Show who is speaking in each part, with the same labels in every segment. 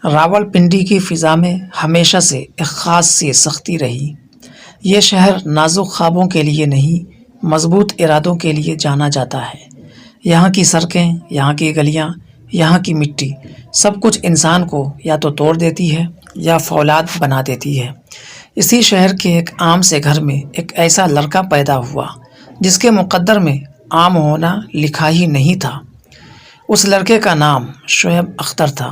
Speaker 1: راولپنڈی کی فضا میں ہمیشہ سے ایک خاص سی سختی رہی۔ یہ شہر نازک خوابوں کے لیے نہیں، مضبوط ارادوں کے لیے جانا جاتا ہے۔ یہاں کی سڑکیں، یہاں کی گلیاں، یہاں کی مٹی، سب کچھ انسان کو یا تو توڑ دیتی ہے یا فولاد بنا دیتی ہے۔ اسی شہر کے ایک عام سے گھر میں ایک ایسا لڑکا پیدا ہوا جس کے مقدر میں عام ہونا لکھا ہی نہیں تھا۔ اس لڑکے کا نام شعیب اختر تھا۔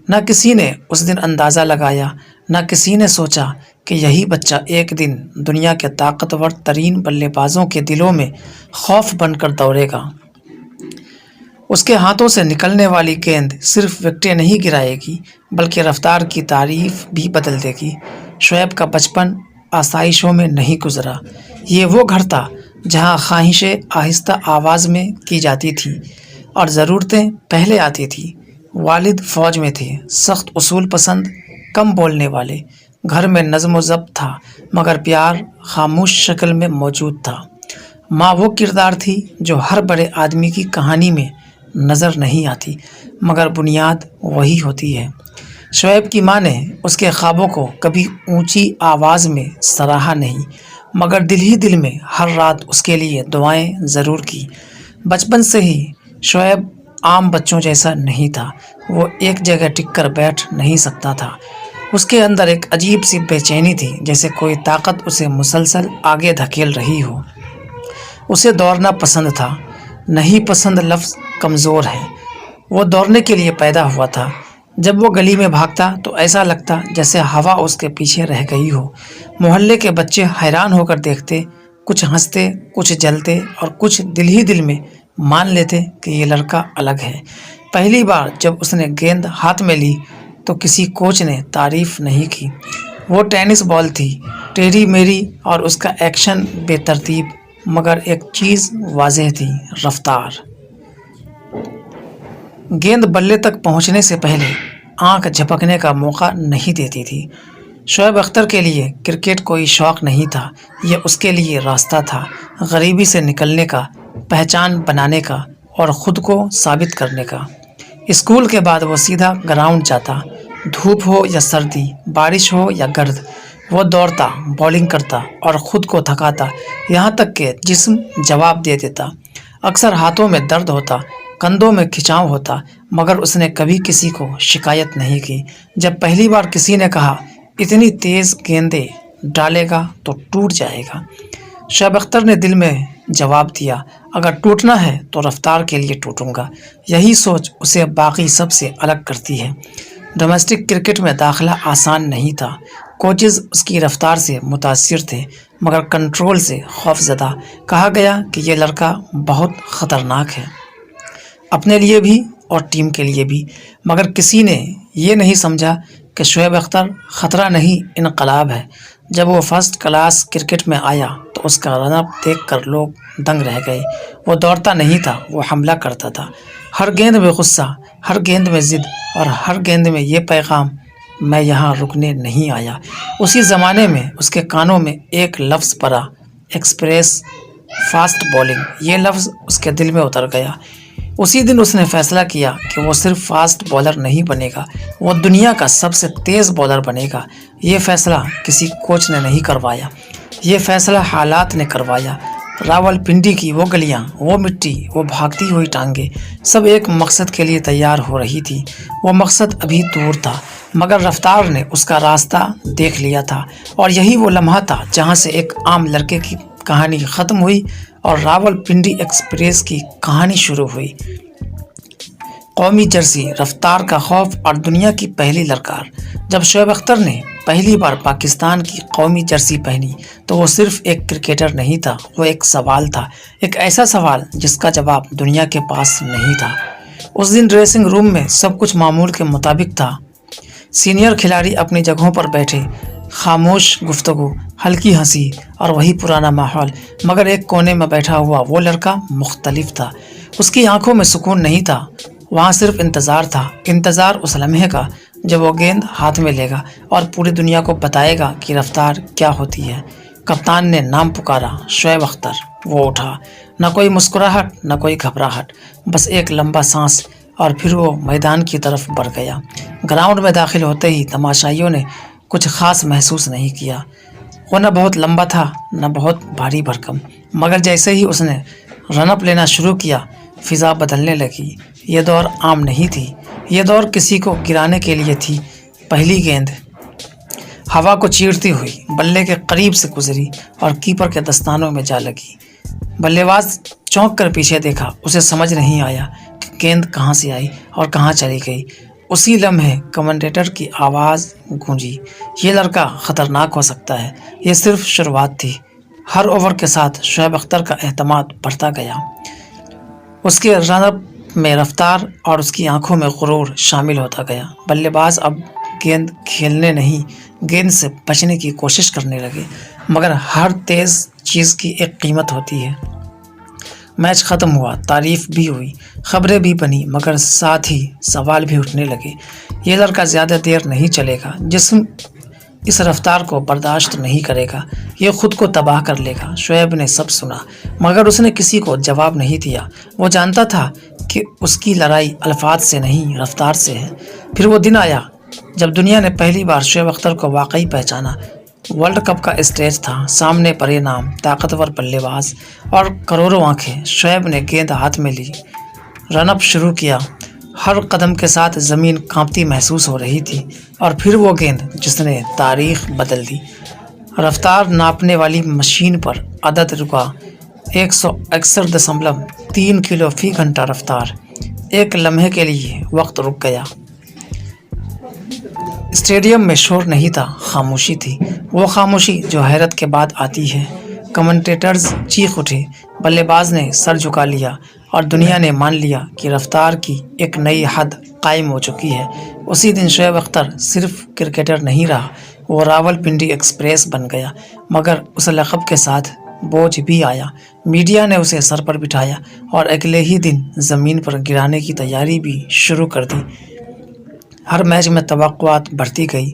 Speaker 1: نہ کسی نے اس دن اندازہ لگایا، نہ کسی نے سوچا کہ یہی بچہ ایک دن دنیا کے طاقتور ترین بلے بازوں کے دلوں میں خوف بن کر دوڑے گا۔ اس کے ہاتھوں سے نکلنے والی گیند صرف وکٹیں نہیں گرائے گی بلکہ رفتار کی تعریف بھی بدل دے گی۔ شعیب کا بچپن آسائشوں میں نہیں گزرا۔ یہ وہ گھر تھا جہاں خواہشیں آہستہ آواز میں کی جاتی تھیں اور ضرورتیں پہلے آتی تھیں۔ والد فوج میں تھے، سخت اصول پسند، کم بولنے والے۔ گھر میں نظم و ضبط تھا مگر پیار خاموش شکل میں موجود تھا۔ ماں وہ کردار تھی جو ہر بڑے آدمی کی کہانی میں نظر نہیں آتی مگر بنیاد وہی ہوتی ہے۔ شعیب کی ماں نے اس کے خوابوں کو کبھی اونچی آواز میں سراہا نہیں مگر دل ہی دل میں ہر رات اس کے لیے دعائیں ضرور کی۔ بچپن سے ہی شعیب عام بچوں جیسا نہیں تھا۔ وہ ایک جگہ ٹک کر بیٹھ نہیں سکتا تھا۔ اس کے اندر ایک عجیب سی بے چینی تھی، جیسے کوئی طاقت اسے مسلسل آگے دھکیل رہی ہو۔ اسے دوڑنا پسند تھا۔ نہیں پسند لفظ کمزور ہے۔ وہ دوڑنے کے لیے پیدا ہوا تھا۔ جب وہ گلی میں بھاگتا تو ایسا لگتا جیسے ہوا اس کے پیچھے رہ گئی ہو۔ محلے کے بچے حیران ہو کر دیکھتے، کچھ ہنستے، کچھ جلتے اور کچھ دل ہی دل میں مان لیتے کہ یہ لڑکا الگ ہے۔ پہلی بار جب اس نے گیند ہاتھ میں لی تو کسی کوچ نے تعریف نہیں کی۔ وہ ٹینس بال تھی، ٹیڑھی میری، اور اس کا ایکشن بے ترتیب، مگر ایک چیز واضح تھی: رفتار۔ گیند بلے تک پہنچنے سے پہلے آنکھ جھپکنے کا موقع نہیں دیتی تھی۔ شعیب اختر کے لیے کرکٹ کوئی شوق نہیں تھا، یہ اس کے لیے راستہ تھا، غریبی سے نکلنے کا، پہچان بنانے کا اور خود کو ثابت کرنے کا۔ اسکول کے بعد وہ سیدھا گراؤنڈ جاتا، دھوپ ہو یا سردی، بارش ہو یا گرد۔ وہ دوڑتا، بولنگ کرتا اور خود کو تھکاتا، یہاں تک کہ جسم جواب دے دیتا۔ اکثر ہاتھوں میں درد ہوتا، کندھوں میں کھنچاؤ ہوتا، مگر اس نے کبھی کسی کو شکایت نہیں کی۔ جب پہلی بار کسی نے کہا اتنی تیز گیندیں ڈالے گا تو ٹوٹ جائے گا، شعیب اختر نے دل میں جواب دیا، اگر ٹوٹنا ہے تو رفتار کے لیے ٹوٹوں گا۔ یہی سوچ اسے باقی سب سے الگ کرتی ہے۔ ڈومیسٹک کرکٹ میں داخلہ آسان نہیں تھا۔ کوچز اس کی رفتار سے متاثر تھے مگر کنٹرول سے خوف زدہ۔ کہا گیا کہ یہ لڑکا بہت خطرناک ہے، اپنے لیے بھی اور ٹیم کے لیے بھی، مگر کسی نے یہ نہیں سمجھا کہ شعیب اختر خطرہ نہیں، انقلاب ہے۔ جب وہ فرسٹ کلاس کرکٹ میں آیا تو اس کا رن اپ دیکھ کر لوگ دنگ رہ گئے۔ وہ دوڑتا نہیں تھا، وہ حملہ کرتا تھا۔ ہر گیند میں غصہ، ہر گیند میں ضد اور ہر گیند میں یہ پیغام: میں یہاں رکنے نہیں آیا۔ اسی زمانے میں اس کے کانوں میں ایک لفظ پڑا: ایکسپریس فاسٹ بولنگ۔ یہ لفظ اس کے دل میں اتر گیا۔ اسی دن اس نے فیصلہ کیا کہ وہ صرف فاسٹ بولر نہیں بنے گا، وہ دنیا کا سب سے تیز بولر بنے گا۔ یہ فیصلہ کسی کوچ نے نہیں کروایا، یہ فیصلہ حالات نے کروایا۔ راولپنڈی کی وہ گلیاں، وہ مٹی، وہ بھاگتی ہوئی ٹانگیں، سب ایک مقصد کے لیے تیار ہو رہی تھی۔ وہ مقصد ابھی دور تھا مگر رفتار نے اس کا راستہ دیکھ لیا تھا، اور یہی وہ لمحہ تھا جہاں سے ایک عام لڑکے کی کہانی ختم ہوئی اور راولپنڈی ایکسپریس کی کہانی شروع ہوئی۔ قومی جرسی، رفتار کا خوف اور دنیا کی پہلی للکار۔ جب شعیب اختر نے پہلی بار پاکستان کی قومی جرسی پہنی تو وہ صرف ایک کرکٹر نہیں تھا، وہ ایک سوال تھا، ایک ایسا سوال جس کا جواب دنیا کے پاس نہیں تھا۔ اس دن ڈریسنگ روم میں سب کچھ معمول کے مطابق تھا۔ سینئر کھلاڑی اپنی جگہوں پر بیٹھے، خاموش گفتگو، ہلکی ہنسی اور وہی پرانا ماحول، مگر ایک کونے میں بیٹھا ہوا وہ لڑکا مختلف تھا۔ اس کی آنکھوں میں سکون نہیں تھا، وہاں صرف انتظار تھا، انتظار اس لمحے کا جب وہ گیند ہاتھ میں لے گا اور پوری دنیا کو بتائے گا کہ رفتار کیا ہوتی ہے۔ کپتان نے نام پکارا، شعیب اختر۔ وہ اٹھا، نہ کوئی مسکراہٹ، نہ کوئی گھبراہٹ، بس ایک لمبا سانس۔ اور پھر وہ میدان کی طرف بڑھ گیا۔ گراؤنڈ میں داخل ہوتے ہی تماشائیوں نے کچھ خاص محسوس نہیں کیا۔ وہ نہ بہت لمبا تھا نہ بہت بھاری بھرکم، مگر جیسے ہی اس نے رن اپ لینا شروع کیا فضا بدلنے لگی۔ یہ دوڑ عام نہیں تھی، یہ دوڑ کسی کو گرانے کے لیے تھی۔ پہلی گیند ہوا کو چیرتی ہوئی بلے کے قریب سے گزری اور کیپر کے دستانوں میں جا لگی۔ بلے باز چونک کر پیچھے دیکھا، اسے سمجھ نہیں آیا کہ گیند کہاں سے آئی اور کہاں چلی گئی۔ اسی لمحے کمنٹیٹر کی آواز گونجی، یہ لڑکا خطرناک ہو سکتا ہے۔ یہ صرف شروعات تھی۔ ہر اوور کے ساتھ شعیب اختر کا اعتماد بڑھتا گیا۔ اس کے رن اپ میں رفتار اور اس کی آنکھوں میں غرور شامل ہوتا گیا۔ بلے باز اب گیند کھیلنے نہیں، گیند سے بچنے کی کوشش کرنے لگے، مگر ہر تیز چیز کی ایک قیمت ہوتی ہے۔ میچ ختم ہوا، تعریف بھی ہوئی، خبریں بھی بنی، مگر ساتھ ہی سوال بھی اٹھنے لگے۔ یہ لڑکا زیادہ دیر نہیں چلے گا، جسم اس رفتار کو برداشت نہیں کرے گا، یہ خود کو تباہ کر لے گا۔ شعیب نے سب سنا، مگر اس نے کسی کو جواب نہیں دیا۔ وہ جانتا تھا کہ اس کی لڑائی الفاظ سے نہیں، رفتار سے ہے۔ پھر وہ دن آیا جب دنیا نے پہلی بار شعیب اختر کو واقعی پہچانا۔ ورلڈ کپ کا اسٹیج تھا، سامنے بڑے نام، طاقتور بلے باز اور کروڑوں آنکھیں۔ شعیب نے گیند ہاتھ میں لی، رن اپ شروع کیا۔ ہر قدم کے ساتھ زمین کانپتی محسوس ہو رہی تھی، اور پھر وہ گیند جس نے تاریخ بدل دی۔ رفتار ناپنے والی مشین پر عدد رکا، 161.3 کلو فی گھنٹہ رفتار۔ ایک لمحے کے لیے وقت رک گیا۔ اسٹیڈیم میں شور نہیں تھا، خاموشی تھی، وہ خاموشی جو حیرت کے بعد آتی ہے۔ کمنٹیٹرز چیخ اٹھے، بلے باز نے سر جھکا لیا، اور دنیا نے مان لیا کہ رفتار کی ایک نئی حد قائم ہو چکی ہے۔ اسی دن شعیب اختر صرف کرکٹر نہیں رہا، وہ راول پنڈی ایکسپریس بن گیا، مگر اس لقب کے ساتھ بوجھ بھی آیا۔ میڈیا نے اسے سر پر بٹھایا اور اگلے ہی دن زمین پر گرانے کی تیاری بھی شروع کر دی۔ ہر میچ میں توقعات بڑھتی گئی،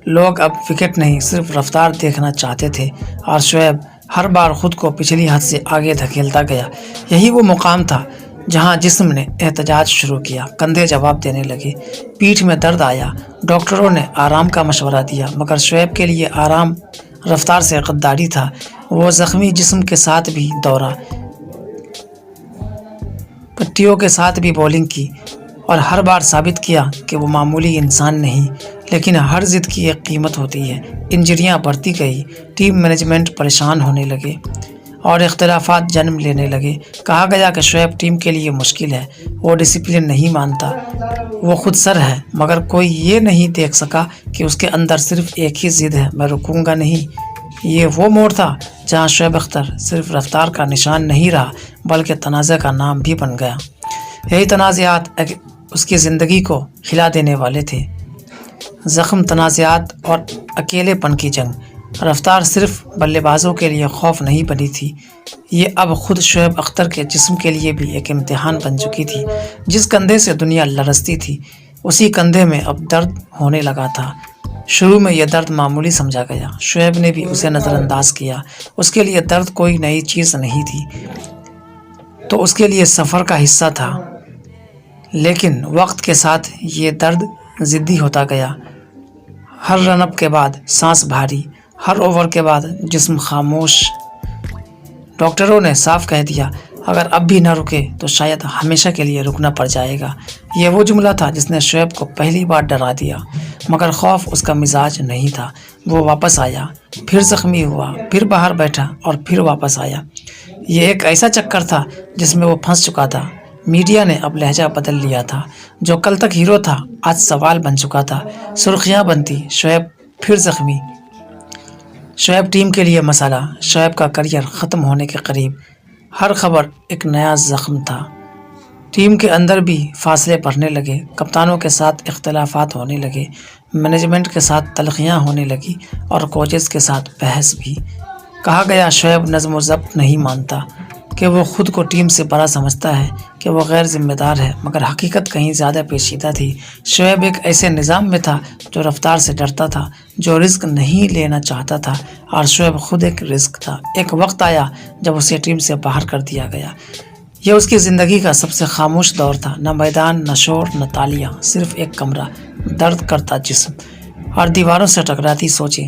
Speaker 1: لوگ اب وکٹ نہیں صرف رفتار دیکھنا چاہتے تھے، اور شعیب ہر بار خود کو پچھلی حد سے آگے دھکیلتا گیا۔ یہی وہ مقام تھا جہاں جسم نے احتجاج شروع کیا، کندھے جواب دینے لگے، پیٹھ میں درد آیا، ڈاکٹروں نے آرام کا مشورہ دیا، مگر شعیب کے لیے آرام رفتار سے غداری تھا۔ وہ زخمی جسم کے ساتھ بھی دوڑا، پٹیوں کے ساتھ بھی بولنگ کی، اور ہر بار ثابت کیا کہ وہ معمولی انسان نہیں، لیکن ہر ضد کی ایک قیمت ہوتی ہے۔ انجریاں بڑھتی گئی، ٹیم مینجمنٹ پریشان ہونے لگے، اور اختلافات جنم لینے لگے۔ کہا گیا کہ شعیب ٹیم کے لیے مشکل ہے، وہ ڈسپلن نہیں مانتا، وہ خود سر ہے، مگر کوئی یہ نہیں دیکھ سکا کہ اس کے اندر صرف ایک ہی ضد ہے، میں رکوں گا نہیں۔ یہ وہ موڑ تھا جہاں شعیب اختر صرف رفتار کا نشان نہیں رہا، بلکہ تنازع کا نام بھی بن گیا۔ یہی تنازعات اس کی زندگی کو ہلا دینے والے تھے۔ زخم، تنازعات اور اکیلے پن کی جنگ۔ رفتار صرف بلے بازوں کے لیے خوف نہیں بنی تھی، یہ اب خود شعیب اختر کے جسم کے لیے بھی ایک امتحان بن چکی تھی۔ جس کندھے سے دنیا لرزتی تھی، اسی کندھے میں اب درد ہونے لگا تھا۔ شروع میں یہ درد معمولی سمجھا گیا، شعیب نے بھی اسے نظر انداز کیا۔ اس کے لیے درد کوئی نئی چیز نہیں تھی، تو اس کے لیے سفر کا حصہ تھا، لیکن وقت کے ساتھ یہ درد ضدی ہوتا گیا۔ ہر رن اپ کے بعد سانس بھاری، ہر اوور کے بعد جسم خاموش۔ ڈاکٹروں نے صاف کہہ دیا، اگر اب بھی نہ رکے تو شاید ہمیشہ کے لیے رکنا پڑ جائے گا۔ یہ وہ جملہ تھا جس نے شعیب کو پہلی بار ڈرا دیا، مگر خوف اس کا مزاج نہیں تھا۔ وہ واپس آیا، پھر زخمی ہوا، پھر باہر بیٹھا اور پھر واپس آیا۔ یہ ایک ایسا چکر تھا جس میں وہ پھنس چکا تھا۔ میڈیا نے اب لہجہ بدل لیا تھا، جو کل تک ہیرو تھا آج سوال بن چکا تھا۔ سرخیاں بنتی، شعیب پھر زخمی، شعیب ٹیم کے لیے مسئلہ، شعیب کا کریئر ختم ہونے کے قریب۔ ہر خبر ایک نیا زخم تھا۔ ٹیم کے اندر بھی فاصلے بڑھنے لگے، کپتانوں کے ساتھ اختلافات ہونے لگے، مینجمنٹ کے ساتھ تلخیاں ہونے لگی، اور کوچز کے ساتھ بحث بھی۔ کہا گیا شعیب نظم و ضبط نہیں مانتا، کہ وہ خود کو ٹیم سے بڑا سمجھتا ہے، کہ وہ غیر ذمہ دار ہے، مگر حقیقت کہیں زیادہ پیچیدہ تھی۔ شعیب ایک ایسے نظام میں تھا جو رفتار سے ڈرتا تھا، جو رسک نہیں لینا چاہتا تھا، اور شعیب خود ایک رسک تھا۔ ایک وقت آیا جب اسے ٹیم سے باہر کر دیا گیا۔ یہ اس کی زندگی کا سب سے خاموش دور تھا، نہ میدان، نہ شور، نہ تالیاں، صرف ایک کمرہ، درد کرتا جسم اور دیواروں سے ٹکراتی سوچیں۔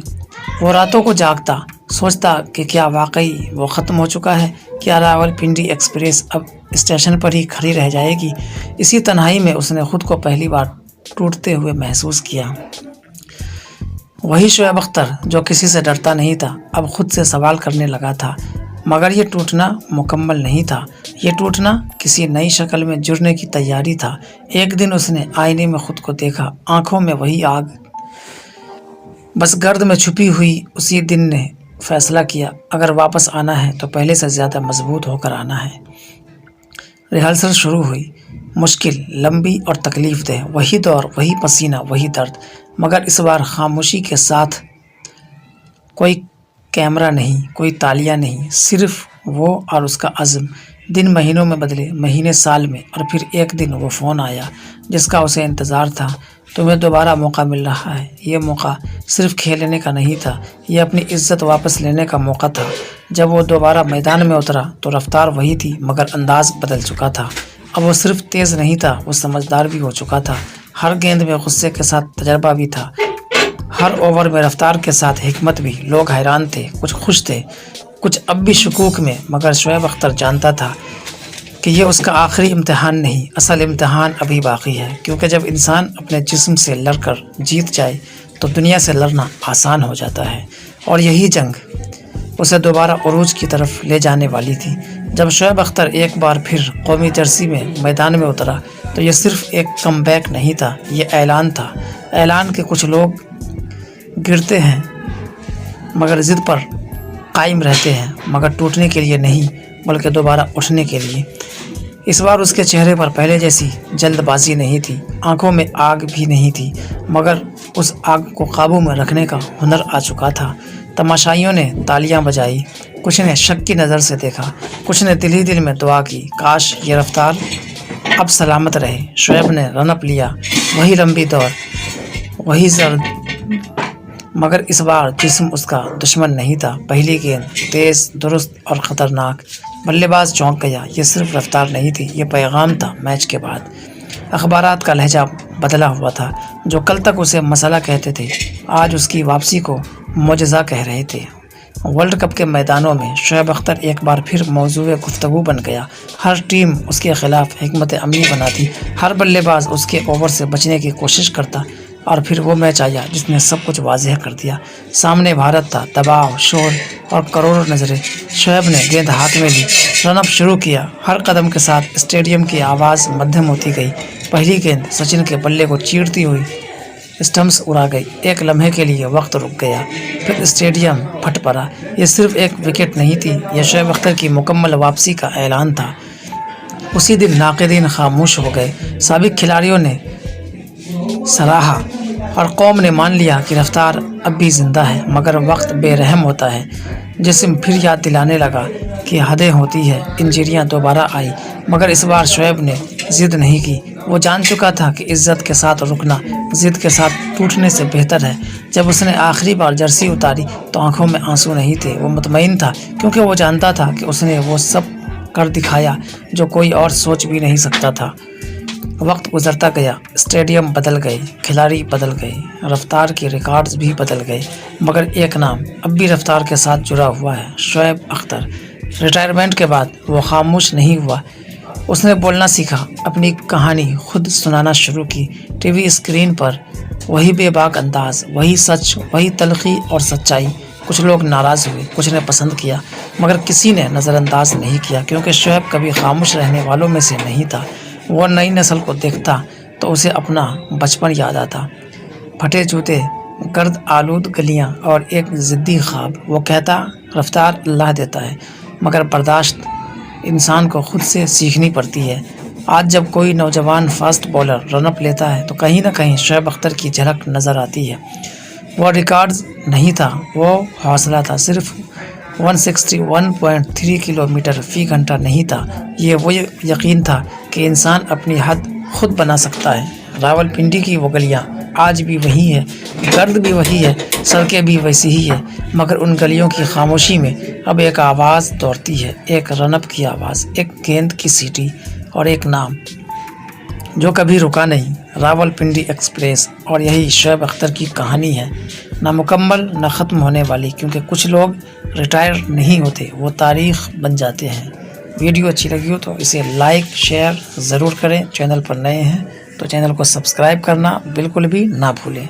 Speaker 1: وہ راتوں کو جاگتا، سوچتا کہ کیا واقعی وہ ختم ہو چکا ہے؟ کیا راول پنڈی ایکسپریس اب اسٹیشن پر ہی کھڑی رہ جائے گی؟ اسی تنہائی میں اس نے خود کو پہلی بار ٹوٹتے ہوئے محسوس کیا۔ وہی شعیب اختر جو کسی سے ڈرتا نہیں تھا، اب خود سے سوال کرنے لگا تھا، مگر یہ ٹوٹنا مکمل نہیں تھا، یہ ٹوٹنا کسی نئی شکل میں جڑنے کی تیاری تھا۔ ایک دن اس نے آئینے میں خود کو دیکھا، آنکھوں میں وہی آگ، بس گرد میں چھپی ہوئی۔ اسی دن نے فیصلہ کیا، اگر واپس آنا ہے تو پہلے سے زیادہ مضبوط ہو کر آنا ہے۔ ریہرسل شروع ہوئی، مشکل، لمبی اور تکلیف دہ، وہی دور، وہی پسینہ، وہی درد، مگر اس بار خاموشی کے ساتھ۔ کوئی کیمرہ نہیں، کوئی تالیاں نہیں، صرف وہ اور اس کا عزم۔ دن مہینوں میں بدلے، مہینے سال میں، اور پھر ایک دن وہ فون آیا جس کا اسے انتظار تھا۔ تمہیں دوبارہ موقع مل رہا ہے۔ یہ موقع صرف کھیلنے کا نہیں تھا، یہ اپنی عزت واپس لینے کا موقع تھا۔ جب وہ دوبارہ میدان میں اترا تو رفتار وہی تھی، مگر انداز بدل چکا تھا۔ اب وہ صرف تیز نہیں تھا، وہ سمجھدار بھی ہو چکا تھا۔ ہر گیند میں غصے کے ساتھ تجربہ بھی تھا، ہر اوور میں رفتار کے ساتھ حکمت بھی۔ لوگ حیران تھے، کچھ خوش تھے، کچھ اب بھی شکوک میں، مگر شعیب اختر جانتا تھا کہ یہ اس کا آخری امتحان نہیں، اصل امتحان ابھی باقی ہے، کیونکہ جب انسان اپنے جسم سے لڑ کر جیت جائے تو دنیا سے لڑنا آسان ہو جاتا ہے۔ اور یہی جنگ اسے دوبارہ عروج کی طرف لے جانے والی تھی۔ جب شعیب اختر ایک بار پھر قومی جرسی میں میدان میں اترا تو یہ صرف ایک کم بیک نہیں تھا، یہ اعلان تھا۔ اعلان کہ کچھ لوگ گرتے ہیں مگر ضد پر قائم رہتے ہیں، مگر ٹوٹنے کے لیے نہیں بلکہ دوبارہ اٹھنے کے لیے۔ اس بار اس کے چہرے پر پہلے جیسی جلد بازی نہیں تھی، آنکھوں میں آگ بھی نہیں تھی، مگر اس آگ کو قابو میں رکھنے کا ہنر آ چکا تھا۔ تماشائیوں نے تالیاں بجائی، کچھ نے شک کی نظر سے دیکھا، کچھ نے دل ہی دل میں دعا کی، کاش یہ رفتار اب سلامت رہے۔ شعیب نے رن اپ لیا، وہی لمبی دوڑ، وہی زرد، مگر اس بار جسم اس کا دشمن نہیں تھا۔ پہلی گیند تیز، درست اور خطرناک، بلے باز چونک گیا۔ یہ صرف رفتار نہیں تھی، یہ پیغام تھا۔ میچ کے بعد اخبارات کا لہجہ بدلا ہوا تھا، جو کل تک اسے مسئلہ کہتے تھے آج اس کی واپسی کو معجزہ کہہ رہے تھے۔ ورلڈ کپ کے میدانوں میں شعیب اختر ایک بار پھر موضوع گفتگو بن گیا۔ ہر ٹیم اس کے خلاف حکمت عملی بناتی، ہر بلے باز اس کے اوور سے بچنے کی کوشش کرتا، اور پھر وہ میچ آیا جس نے سب کچھ واضح کر دیا۔ سامنے بھارت تھا، دباؤ، شور اور کروڑوں نظریں۔ شعیب نے گیند ہاتھ میں لی، رن اپ شروع کیا۔ ہر قدم کے ساتھ اسٹیڈیم کی آواز مدھم ہوتی گئی۔ پہلی گیند سچن کے بلے کو چیرتی ہوئی اسٹمپس اڑا گئی۔ ایک لمحے کے لیے وقت رک گیا، پھر اسٹیڈیم پھٹ پڑا۔ یہ صرف ایک وکٹ نہیں تھی، یہ شعیب اختر کی مکمل واپسی کا اعلان تھا۔ اسی دن ناقدین خاموش ہو گئے، سابق کھلاڑیوں نے سراہا اور قوم نے مان لیا کہ رفتار اب بھی زندہ ہے، مگر وقت بے رحم ہوتا ہے۔ جسم پھر یاد دلانے لگا کہ حدیں ہوتی ہے۔ انجریاں دوبارہ آئی، مگر اس بار شعیب نے ضد نہیں کی۔ وہ جان چکا تھا کہ عزت کے ساتھ رکنا ضد کے ساتھ ٹوٹنے سے بہتر ہے۔ جب اس نے آخری بار جرسی اتاری تو آنکھوں میں آنسو نہیں تھے، وہ مطمئن تھا، کیونکہ وہ جانتا تھا کہ اس نے وہ سب کر دکھایا جو کوئی اور سوچ بھی نہیں سکتا تھا۔ وقت گزرتا گیا، اسٹیڈیم بدل گئے، کھلاڑی بدل گئے، رفتار کے ریکارڈز بھی بدل گئے، مگر ایک نام اب بھی رفتار کے ساتھ جڑا ہوا ہے، شعیب اختر۔ ریٹائرمنٹ کے بعد وہ خاموش نہیں ہوا، اس نے بولنا سیکھا، اپنی کہانی خود سنانا شروع کی۔ ٹی وی اسکرین پر وہی بے باک انداز، وہی سچ، وہی تلخی اور سچائی۔ کچھ لوگ ناراض ہوئے، کچھ نے پسند کیا، مگر کسی نے نظر انداز نہیں کیا، کیونکہ شعیب کبھی خاموش رہنے والوں میں سے نہیں تھا۔ وہ نئی نسل کو دیکھتا تو اسے اپنا بچپن یاد آتا، پھٹے جوتے، گرد آلود گلیاں اور ایک ضدی خواب۔ وہ کہتا، رفتار اللہ دیتا ہے، مگر برداشت انسان کو خود سے سیکھنی پڑتی ہے۔ آج جب کوئی نوجوان فاسٹ بولر رن اپ لیتا ہے تو کہیں نہ کہیں شعیب اختر کی جھلک نظر آتی ہے۔ وہ ریکارڈز نہیں تھا، وہ حوصلہ تھا، صرف 161.3 کلومیٹر فی گھنٹہ نہیں تھا، یہ وہ یقین تھا کہ انسان اپنی حد خود بنا سکتا ہے۔ راول پنڈی کی وہ گلیاں آج بھی وہی ہے، گرد بھی وہی ہے، سڑکیں بھی ویسی ہی ہیں، مگر ان گلیوں کی خاموشی میں اب ایک آواز دوڑتی ہے، ایک رنب کی آواز، ایک گیند کی سیٹی اور ایک نام جو کبھی رکا نہیں، راولپنڈی ایکسپریس۔ اور یہی شعیب اختر کی کہانی ہے، نہ مکمل نہ ختم ہونے والی، کیونکہ کچھ لوگ ریٹائر نہیں ہوتے، وہ تاریخ بن جاتے ہیں۔ ویڈیو اچھی لگی ہو تو اسے لائک شیئر ضرور کریں، چینل پر نئے ہیں تو چینل کو سبسکرائب کرنا بالکل بھی نہ بھولیں۔